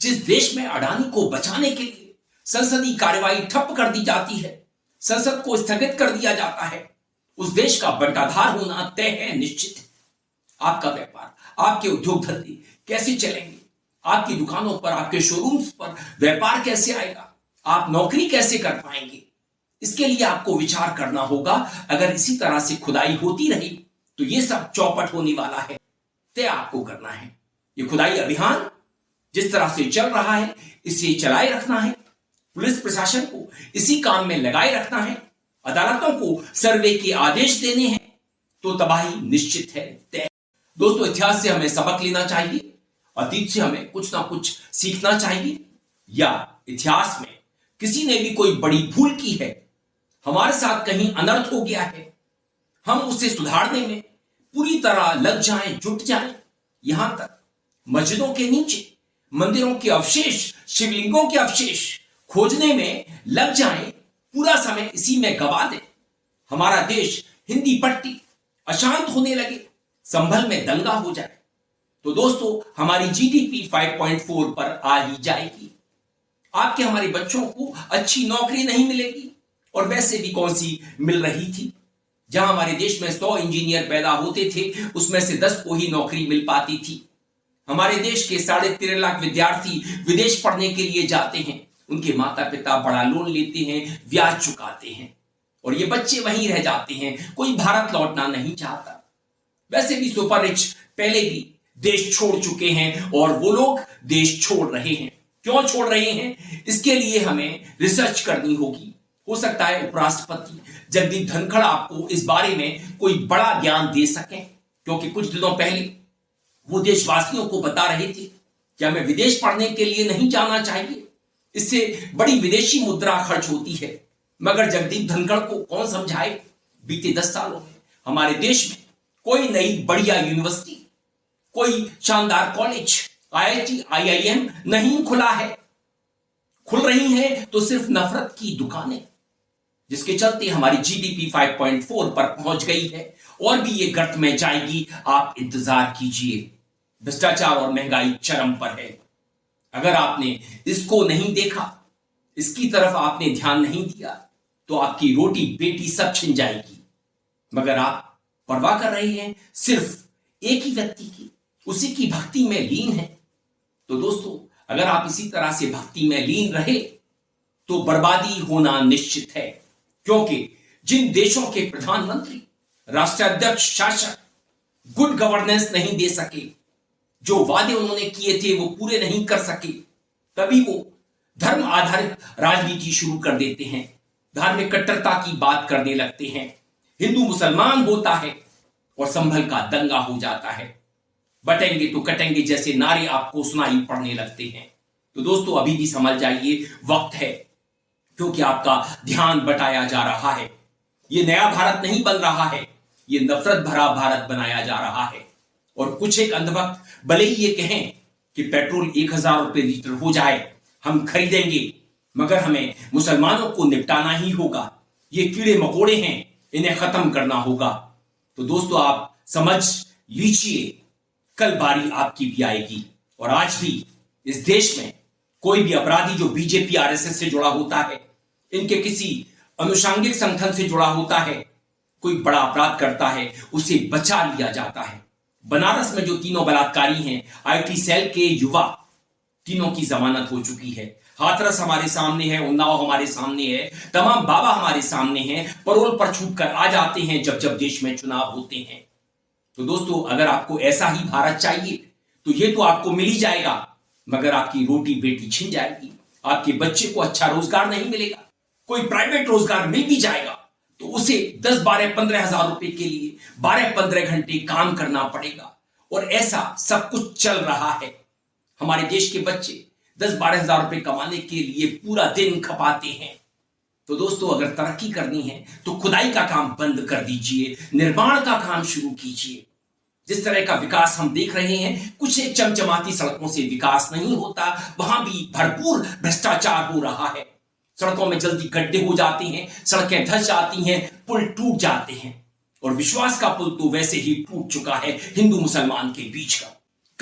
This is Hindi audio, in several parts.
जिस देश में अडानी को बचाने के लिए संसदीय कार्यवाही ठप कर दी जाती है, संसद को स्थगित कर दिया जाता है, उस देश का बंटाधार होना तय है, निश्चित है। आपका व्यापार, आपके उद्योग धंधे कैसे चलेंगे? आपकी दुकानों पर, आपके शोरूम्स पर व्यापार कैसे आएगा? आप नौकरी कैसे कर पाएंगे? इसके लिए आपको विचार करना होगा। अगर इसी तरह से खुदाई होती रही तो ये सब चौपट होने वाला है। तय आपको करना है। ये खुदाई अभियान जिस तरह से चल रहा है, इसे चलाए रखना है। पुलिस प्रशासन को इसी काम में लगाए रखना है। अदालतों को सर्वे के आदेश देने हैं, तो तबाही निश्चित है, तय। दोस्तों, इतिहास से हमें सबक लेना चाहिए, अतीत से हमें कुछ ना कुछ सीखना चाहिए। या इतिहास में किसी ने भी कोई बड़ी भूल की है, हमारे साथ कहीं अनर्थ हो गया है, हम उसे सुधारने में पूरी तरह लग जाएं, जुट जाएं। यहां तक मस्जिदों के नीचे मंदिरों के अवशेष, शिवलिंगों के अवशेष खोजने में लग जाएं, पूरा समय इसी में गवा दें। हमारा देश हिंदी पट्टी अशांत होने लगे, संभल में दंगा हो जाए, तो दोस्तों हमारी जीडीपी 5.4 पर आ ही जाएगी। आपके हमारे बच्चों को अच्छी नौकरी नहीं मिलेगी, और वैसे भी कौन सी मिल रही थी। जहां हमारे देश में 100 इंजीनियर पैदा होते थे, उसमें से 10 को ही नौकरी मिल पाती थी। हमारे देश के 13.5 लाख विद्यार्थी विदेश पढ़ने के लिए जाते हैं। उनके माता पिता बड़ा लोन लेते हैं, ब्याज चुकाते हैं, और ये बच्चे वहीं रह जाते हैं। कोई भारत लौटना नहीं चाहता। वैसे भी सुपर रिच पहले भी देश छोड़ चुके हैं, और वो लोग देश छोड़ रहे हैं। क्यों छोड़ रहे हैं, इसके लिए हमें रिसर्च करनी होगी। हो सकता है उपराष्ट्रपति जगदीप धनखड़ आपको इस बारे में कोई बड़ा ज्ञान दे सकें, क्योंकि कुछ दिनों पहले वो देशवासियों को बता रहे थे कि हमें विदेश पढ़ने के लिए नहीं जाना चाहिए, इससे बड़ी विदेशी मुद्रा खर्च होती है। मगर जगदीप धनखड़ को कौन समझाए? बीते 10 सालों में हमारे देश में कोई नई बढ़िया यूनिवर्सिटी, कोई शानदार कॉलेज, आईआईटी, आईआईएम नहीं खुला है। खुल रही हैं तो सिर्फ नफरत की दुकानें, जिसके चलते हमारी जीडीपी 5.4 पर पहुंच गई है, और भी ये गर्त में जाएगी। आप इंतजार कीजिए। भ्रष्टाचार और महंगाई चरम पर है। अगर आपने इसको नहीं देखा, इसकी तरफ आपने ध्यान नहीं दिया, तो आपकी रोटी बेटी सब छिन जाएगी। मगर आप परवाह कर रहे हैं सिर्फ एक ही व्यक्ति की, उसी की भक्ति में लीन है। तो दोस्तों, अगर आप इसी तरह से भक्ति में लीन रहे तो बर्बादी होना निश्चित है। क्योंकि जिन देशों के प्रधानमंत्री, राष्ट्राध्यक्ष, शासक गुड गवर्नेंस नहीं दे सके, जो वादे उन्होंने किए थे वो पूरे नहीं कर सके, तभी वो धर्म आधारित राजनीति शुरू कर देते हैं, धार्मिक कट्टरता की बात करने लगते हैं, हिंदू मुसलमान होता है, और संभल का दंगा हो जाता है। बटेंगे तो कटेंगे जैसे नारे आपको सुनाई पड़ने लगते हैं। तो दोस्तों, अभी भी समझ जाइए, वक्त है, क्योंकि आपका ध्यान बटाया जा रहा है। ये नया भारत नहीं बन रहा है, ये नफरत भरा भारत बनाया जा रहा है। और कुछ एक अंधभक्त भले ही ये कहें कि पेट्रोल 1000 रुपए लीटर हो जाए, हम खरीदेंगे, मगर हमें मुसलमानों को निपटाना ही होगा। ये कीड़े मकोड़े हैं, इन्हें खत्म करना होगा। तो दोस्तों, आप समझ लीजिए, कल बारी आपकी भी आएगी। और आज भी इस देश में कोई भी अपराधी जो बीजेपी आरएसएस से जुड़ा होता है, इनके किसी अनुषांगिक संगठन से जुड़ा होता है, कोई बड़ा अपराध करता है, उसे बचा लिया जाता है। बनारस में जो तीनों बलात्कारी हैं, आईटी सेल के युवा, तीनों की जमानत हो चुकी है। हाथरस हमारे सामने है, उन्नाव हमारे सामने है, तमाम बाबा हमारे सामने हैं, परोल पर छूट कर आ जाते हैं जब जब देश में चुनाव होते हैं। तो दोस्तों, अगर आपको ऐसा ही भारत चाहिए तो ये तो आपको मिल ही जाएगा, मगर आपकी रोटी बेटी छिन जाएगी, आपके बच्चे को अच्छा रोजगार नहीं मिलेगा। कोई प्राइवेट रोजगार मिल भी जाएगा तो उसे 10, 12, 15 हजार रुपए के लिए 12-15 घंटे काम करना पड़ेगा। और ऐसा सब कुछ चल रहा है। हमारे देश के बच्चे 10-12 हजार रुपए कमाने के लिए पूरा दिन खपाते हैं। तो दोस्तों, अगर तरक्की करनी है तो खुदाई का काम बंद कर दीजिए, निर्माण का काम शुरू कीजिए। जिस तरह का विकास हम देख रहे हैं, कुछ एक चमचमाती सड़कों से विकास नहीं होता, वहां भी भरपूर भ्रष्टाचार हो रहा है। सड़कों में जल्दी गड्ढे हो जाते हैं, सड़कें धंस जाती हैं, पुल टूट जाते हैं। और विश्वास का पुल तो वैसे ही टूट चुका है हिंदू मुसलमान के बीच का।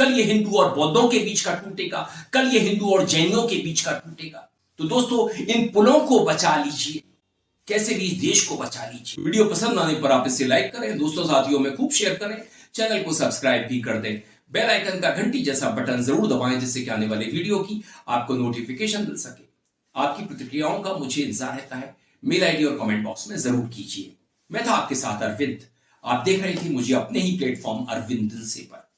कल ये हिंदू और बौद्धों के बीच का टूटेगा, कल ये हिंदू और जैनियों के बीच का टूटेगा। तो दोस्तों, इन पुलों को बचा लीजिए, कैसे भी इस देश को बचा लीजिए। वीडियो पसंद आने पर आप इसे लाइक करें, दोस्तों साथियों में खूब शेयर करें, चैनल को सब्सक्राइब भी कर दें, बेल आइकन का घंटी जैसा बटन जरूर दबाएं जिससे कि आने वाले वीडियो की आपको नोटिफिकेशन मिल सके। आपकी प्रतिक्रियाओं का मुझे इंतजार रहता है, मेल आईडी और कमेंट बॉक्स में जरूर कीजिए। मैं था आपके साथ अरविंद, आप देख रहे थे मुझे अपने ही प्लेटफॉर्म अरविंद दिल से पर।